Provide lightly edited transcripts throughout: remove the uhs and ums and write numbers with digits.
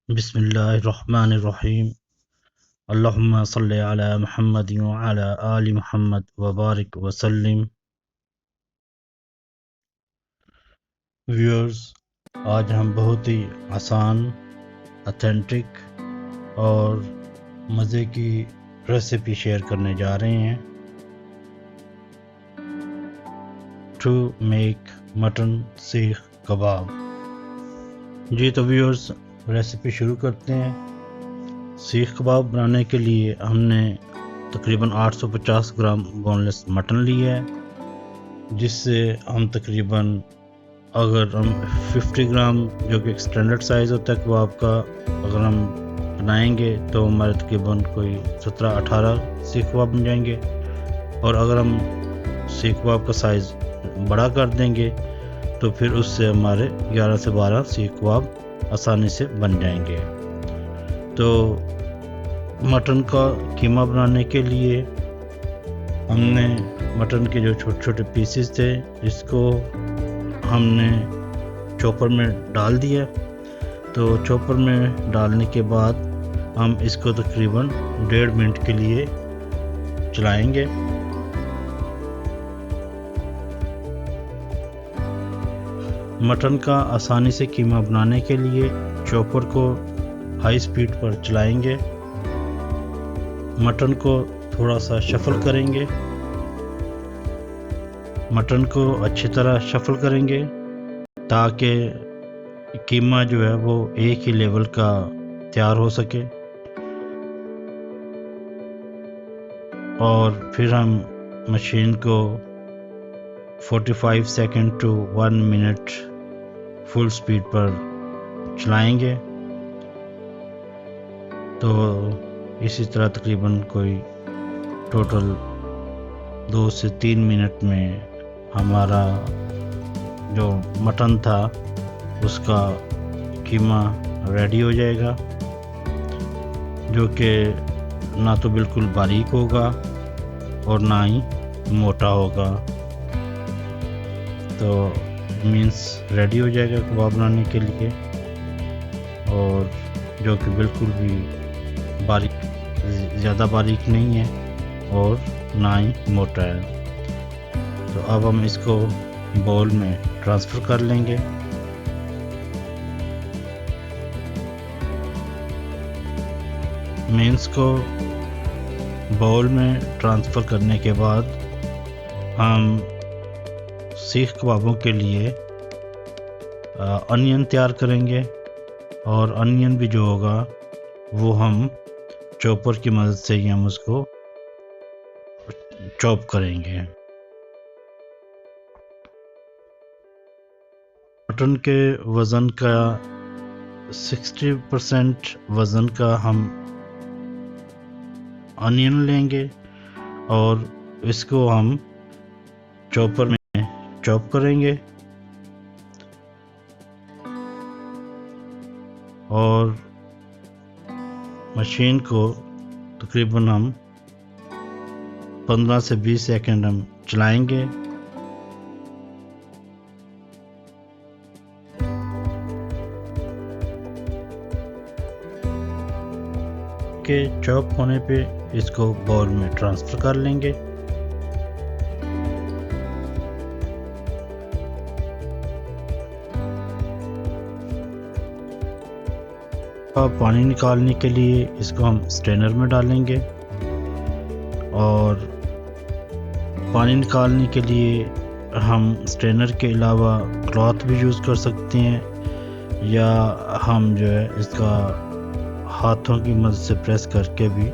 बिस्मिल्लाहिर्रहमानिर्रहीम। अल्लाहुम्मा सल्लि अला मुहम्मद व अला आलि मुहम्मद व बारिक वसल्लिम। व्यूअर्स, आज हम बहुत ही आसान, ऑथेंटिक और मज़े की रेसिपी शेयर करने जा रहे हैं टू मेक मटन सीख कबाब। जी तो व्यूअर्स, रेसिपी शुरू करते हैं। सीख कबाब बनाने के लिए हमने तकरीबन 850 ग्राम बोनलेस मटन लिया है, जिससे हम तकरीबन अगर हम 50 ग्राम जो कि स्टैंडर्ड साइज़ होता है कबाब का, अगर हम बनाएंगे तो हमारे तकरीबन कोई 17-18 सीख कबाब बन जाएंगे। और अगर हम सीख कबाब का साइज़ बड़ा कर देंगे तो फिर उससे हमारे 11 से 12 सीख कबाब आसानी से बन जाएंगे। तो मटन का कीमा बनाने के लिए हमने मटन के जो छोटे छोटे पीसेस थे, इसको हमने चॉपर में डाल दिया। तो चॉपर में डालने के बाद हम इसको तकरीबन 1.5 मिनट के लिए चलाएंगे। मटन का आसानी से कीमा बनाने के लिए चॉपर को हाई स्पीड पर चलाएंगे। मटन को थोड़ा सा शफल करेंगे, मटन को अच्छी तरह शफल करेंगे ताकि कीमा जो है वो एक ही लेवल का तैयार हो सके। और फिर हम मशीन को 45 second to 1 minute full speed पर चलाएंगे। तो इसी तरह तकरीबन कोई टोटल 2 से 3 मिनट में हमारा जो मटन था उसका कीमा रेडी हो जाएगा, जो कि ना तो बिल्कुल बारीक होगा और ना ही मोटा होगा। तो मीन्स रेडी हो जाएगा कबाब बनाने के लिए, और जो कि बिल्कुल भी बारीक, ज़्यादा बारीक नहीं है और ना ही मोटा है। तो अब हम इसको बाउल में ट्रांसफ़र कर लेंगे। मीन्स को बाउल में ट्रांसफ़र करने के बाद हम सीख कबाबों के लिए अनियन तैयार करेंगे, और अनियन भी जो होगा वो हम चॉपर की मदद से ही हम उसको चॉप करेंगे। मटन के वज़न का 60% वज़न का हम अनियन लेंगे और इसको हम चॉपर में चॉप करेंगे। और मशीन को तकरीबन हम 15 से 20 सेकंड हम चलाएंगे। के चॉप होने पे इसको बाउल में ट्रांसफ़र कर लेंगे। पानी निकालने के लिए इसको हम स्ट्रेनर में डालेंगे, और पानी निकालने के लिए हम स्ट्रेनर के अलावा क्लॉथ भी यूज़ कर सकते हैं, या हम जो है इसका हाथों की मदद से प्रेस करके भी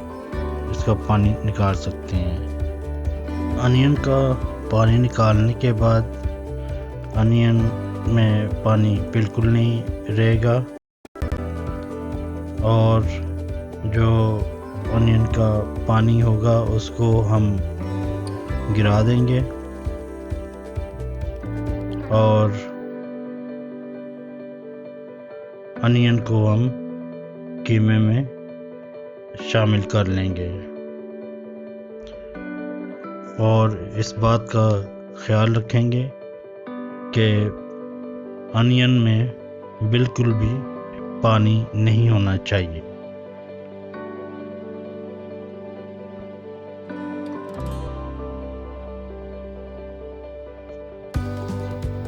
इसका पानी निकाल सकते हैं। अनियन का पानी निकालने के बाद अनियन में पानी बिल्कुल नहीं रहेगा, और जो अनियन का पानी होगा उसको हम गिरा देंगे और अनियन को हम कीमे में शामिल कर लेंगे। और इस बात का ख्याल रखेंगे कि अनियन में बिल्कुल भी पानी नहीं होना चाहिए।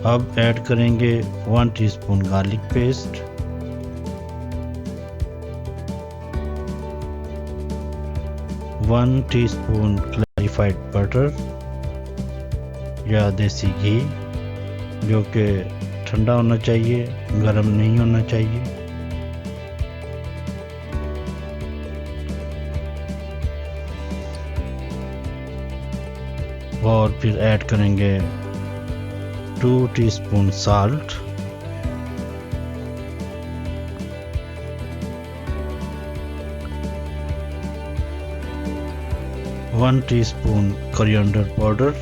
अब ऐड करेंगे 1 teaspoon garlic paste, 1 teaspoon clarified butter या देसी घी, जो कि ठंडा होना चाहिए, गर्म नहीं होना चाहिए। और फिर ऐड करेंगे 2 teaspoon salt, one teaspoon coriander powder,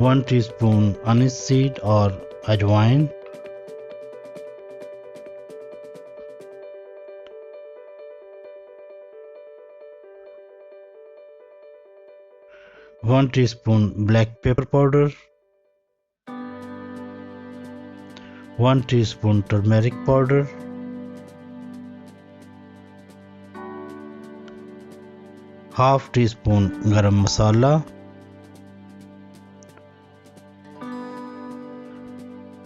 1 teaspoon anise seed और अजवाइन, 1 teaspoon black pepper powder, 1 teaspoon turmeric powder, 1/2 teaspoon garam masala,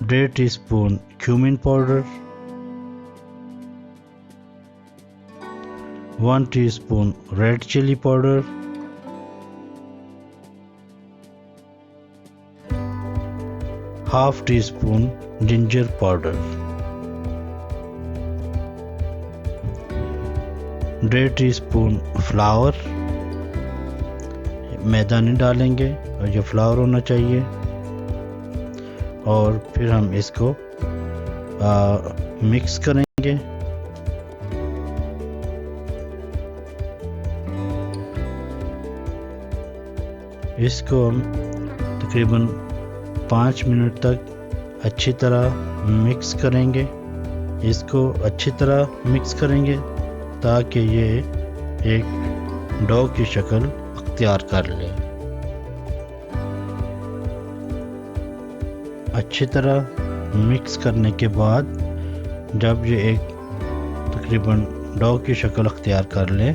1.5 teaspoon cumin powder, 1 teaspoon red chilli powder, 1/2 teaspoon ginger powder, 1.5 teaspoon flour, मैदा नहीं डालेंगे और ये फ्लावर होना चाहिए। और फिर हम इसको मिक्स करेंगे। इसको हम तकरीबन 5 मिनट तक अच्छी तरह मिक्स करेंगे। इसको अच्छी तरह मिक्स करेंगे ताकि ये एक डो की शक्ल अख्तियार कर ले। अच्छी तरह मिक्स करने के बाद जब ये एक तकरीबन डो की शक्ल अख्तियार कर ले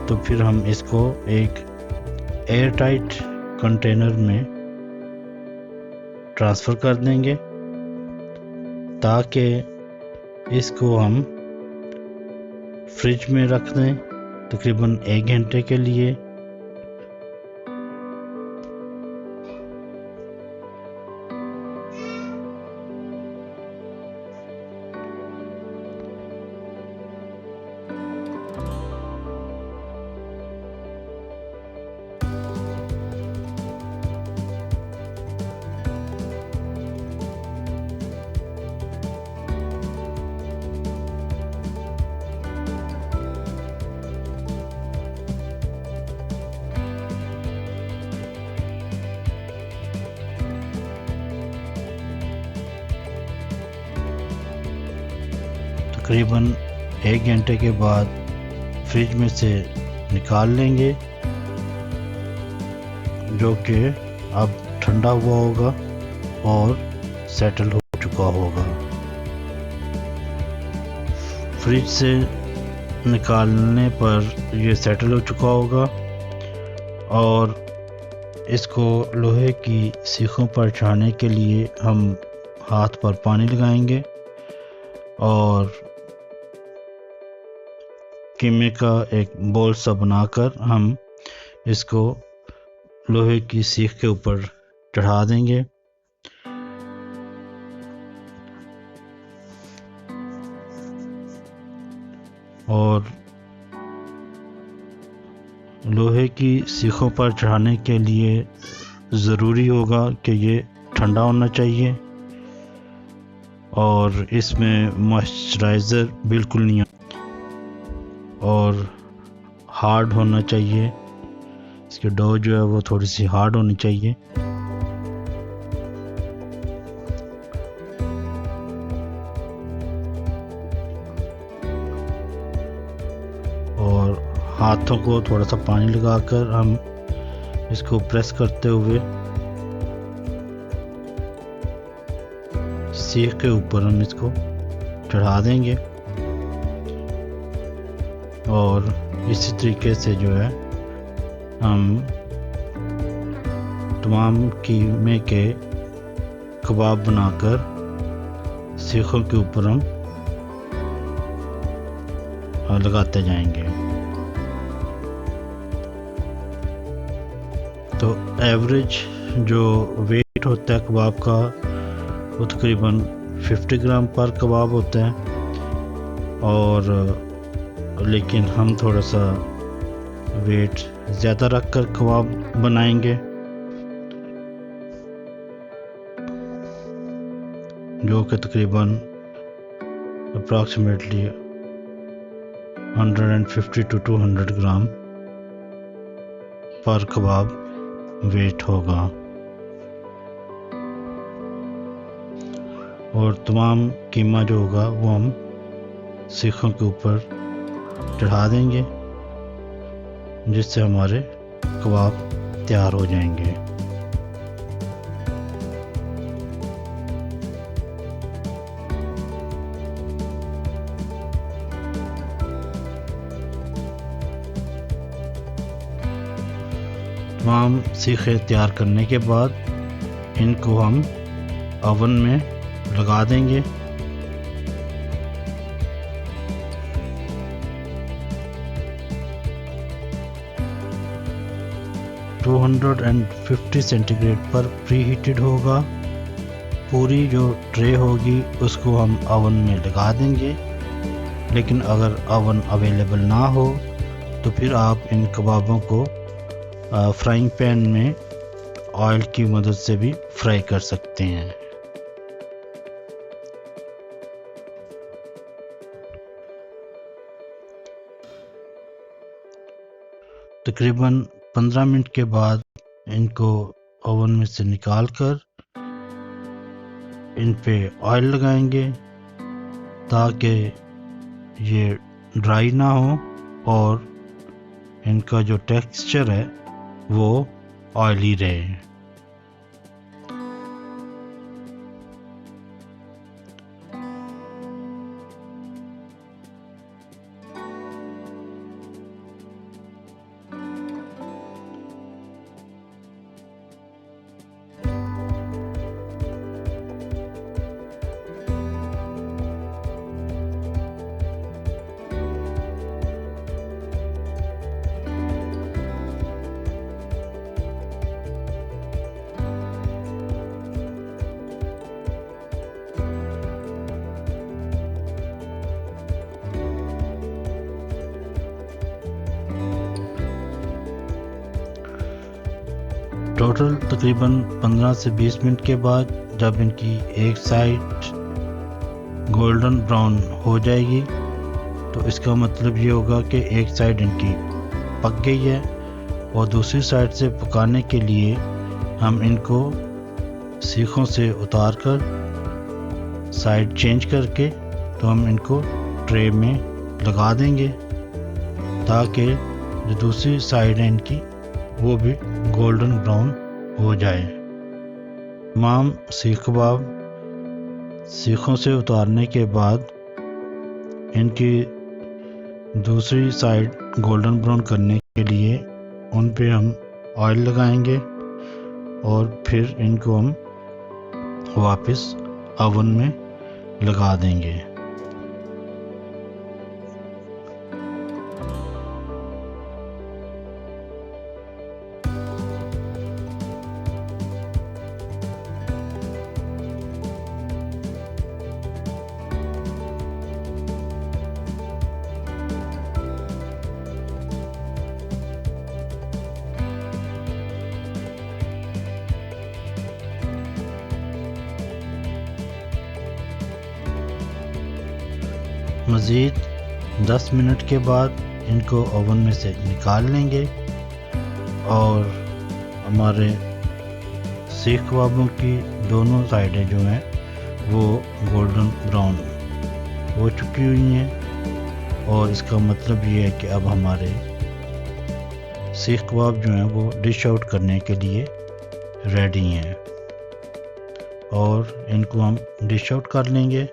तो फिर हम इसको एक एयर टाइट कंटेनर में ट्रांसफ़र कर देंगे ताकि इसको हम फ्रिज में रख दें तकरीबन 1 घंटे के लिए। तकरीबन 1 घंटे के बाद फ्रिज में से निकाल लेंगे, जो कि अब ठंडा हुआ होगा और सेटल हो चुका होगा। फ्रिज से निकालने पर ये सेटल हो चुका होगा और इसको लोहे की सीखों पर चढ़ाने के लिए हम हाथ पर पानी लगाएंगे और कीमे का एक बोल सा बनाकर हम इसको लोहे की सीख के ऊपर चढ़ा देंगे। और लोहे की सीखों पर चढ़ाने के लिए ज़रूरी होगा कि ये ठंडा होना चाहिए और इसमें मॉइस्चराइज़र बिल्कुल नहीं और हार्ड होना चाहिए। इसकी डो जो है वो थोड़ी सी हार्ड होनी चाहिए। और हाथों को थोड़ा सा पानी लगाकर हम इसको प्रेस करते हुए सीख के ऊपर हम इसको चढ़ा देंगे और इसी तरीके से जो है हम तमाम कीमे के कबाब बनाकर सीखों के ऊपर हम लगाते जाएंगे। तो एवरेज जो वेट होता है कबाब का वो तकरीबन 50 ग्राम पर कबाब होता है, और लेकिन हम थोड़ा सा वेट ज़्यादा रखकर कबाब बनाएंगे, जो कि तकरीबन अप्रॉक्सीमेटली 150 to 200 ग्राम पर कबाब वेट होगा। और तमाम कीमा जो होगा वो हम सीखों के ऊपर चढ़ा देंगे, जिससे हमारे कबाब तैयार हो जाएंगे। तमाम सीखे तैयार करने के बाद इनको हम ओवन में लगा देंगे। टू 250 सेंटीग्रेड पर प्री हीटेड होगा। पूरी जो ट्रे होगी उसको हम ओवन में लगा देंगे, लेकिन अगर ओवन अवेलेबल ना हो तो फिर आप इन कबाबों को फ्राइंग पैन में ऑयल की मदद से भी फ्राई कर सकते हैं। तकरीबन 15 मिनट के बाद इनको ओवन में से निकाल कर इन पे ऑयल लगाएंगे ताकि ये ड्राई ना हो और इनका जो टेक्सचर है वो ऑयली रहे। टोटल तकरीबन 15 से 20 मिनट के बाद जब इनकी एक साइड गोल्डन ब्राउन हो जाएगी तो इसका मतलब ये होगा कि एक साइड इनकी पक गई है, और दूसरी साइड से पकाने के लिए हम इनको सीखों से उतार कर साइड चेंज करके तो हम इनको ट्रे में लगा देंगे ताकि जो दूसरी साइड है इनकी वो भी गोल्डन ब्राउन हो जाए। तमाम सीख कबाब सीखों से उतारने के बाद इनकी दूसरी साइड गोल्डन ब्राउन करने के लिए उन पे हम ऑयल लगाएंगे और फिर इनको हम वापस ओवन में लगा देंगे। मज़ीद 10 मिनट के बाद इनको ओवन में से निकाल लेंगे और हमारे सीख कबाबों की दोनों साइडें जो हैं वो गोल्डन ब्राउन हो चुकी हुई हैं, और इसका मतलब ये है कि अब हमारे सीख कबाब जो हैं वो डिश आउट करने के लिए रेडी हैं। और इनको हम डिश आउट कर लेंगे।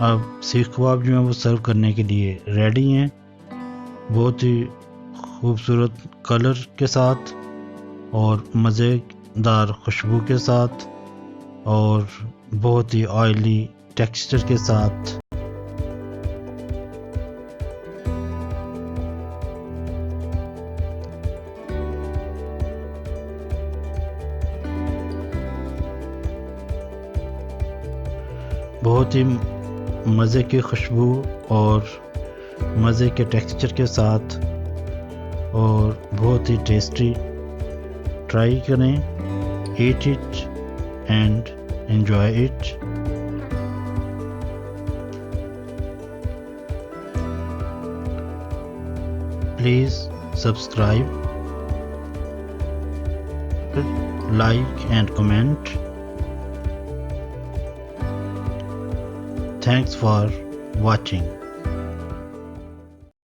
अब सीख कबाब जो है वो सर्व करने के लिए रेडी हैं, बहुत ही खूबसूरत कलर के साथ और मज़ेदार खुशबू के साथ और बहुत ही ऑयली टेक्सचर के साथ। बहुत ही मज़े की खुशबू और मज़े के टेक्सचर के साथ और बहुत ही टेस्टी। ट्राई करें, eat it and enjoy it. Please subscribe, like and comment. Thanks for watching.